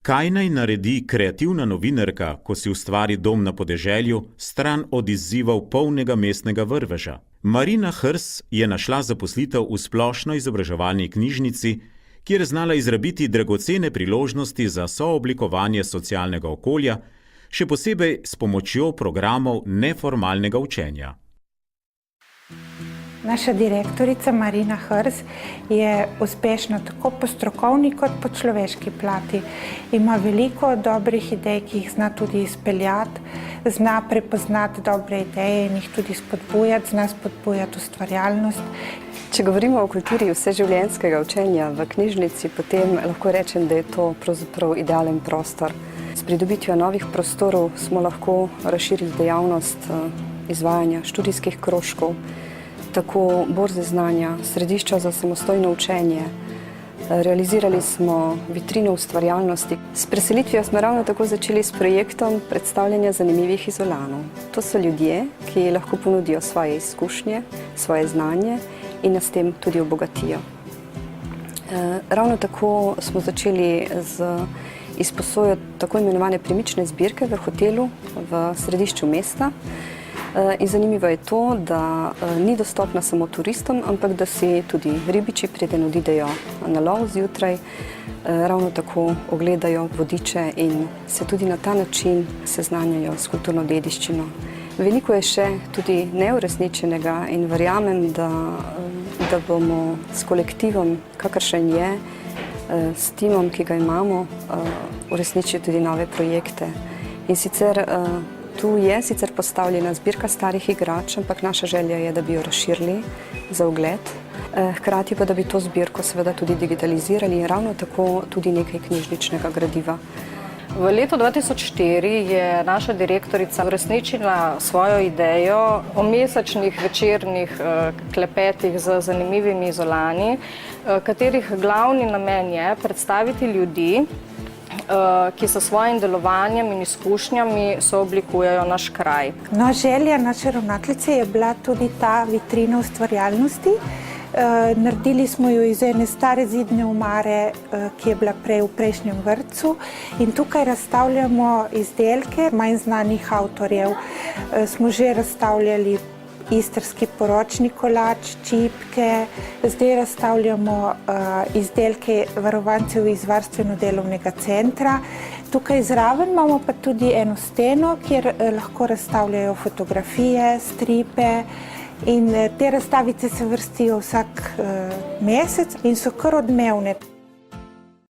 Kaj naj naredi kreativna novinarka, ko si ustvari dom na podeželju, stran od izzivov polnega mestnega vrveža? Marina Hrs je našla zaposlitev v splošno izobraževalni knjižnici, kjer je znala izrabiti dragocene priložnosti za sooblikovanje socialnega okolja, še posebej s pomočjo programov neformalnega učenja. Naša direktorica Marina Hrs je uspešna tako po strokovni kot po človeški plati. Ima veliko dobrih idej, ki jih zna tudi izpeljati, zna prepoznati dobre ideje in jih tudi spodbujati, zna spodbujati ustvarjalnost. Če govorimo o kulturi vseživljenjskega učenja v knjižnici, potem lahko rečem, da je to pravzaprav idealen prostor. S pridobitvijo novih prostorov smo lahko razširili dejavnost izvajanja študijskih krožkov, tako borze znanja, središča za samostojno učenje. Realizirali smo vitrino ustvarjalnosti. S preselitvijo smo ravno tako začeli s projektom predstavljanja zanimivih izolanov. To so ljudje, ki lahko ponudijo svoje izkušnje, svoje znanje in nas s tem tudi obogatijo. Ravno tako smo začeli z izposojo tako imenovane premične zbirke v hotelu v središču mesta. In zanimivo je to, da ni dostopna samo turistom, ampak da si tudi ribiči, preden odidejo na lov zjutraj, ravno tako ogledajo vodiče in se tudi na ta način seznanjajo s kulturno dediščino. Veliko je še tudi neuresničenega in verjamem, da bomo s kolektivom, kakršen je, s timom, ki ga imamo, uresničili tudi nove projekte. In sicer tu je sicer postavljena zbirka starih igrač, ampak naša želja je, da bi jo razširili za ogled. Hkrati pa, da bi to zbirko seveda tudi digitalizirali in ravno tako tudi nekaj knjižničnega gradiva. V letu 2004 je naša direktorica uresničila svojo idejo o mesečnih večernih klepetih z zanimivimi izolani, katerih glavni namen je predstaviti ljudi, ki s svojim delovanjem in izkušnjami sooblikujejo naš kraj. No, želja naše ravnateljice je bila tudi ta vitrina ustvarjalnosti. Naredili smo jo iz ene stare zidne omare, ki je bila prej v prejšnjem vrtcu, in tukaj razstavljamo izdelke manj znanih avtorjev. Smo že razstavljali istrski poročni kolač, čipke, zdaj razstavljamo izdelke varovancev iz varstveno-delovnega centra. Tukaj zraven imamo pa tudi eno steno, kjer lahko razstavljajo fotografije, stripe, in te razstavice se vrstijo vsak mesec in so kar odmevne.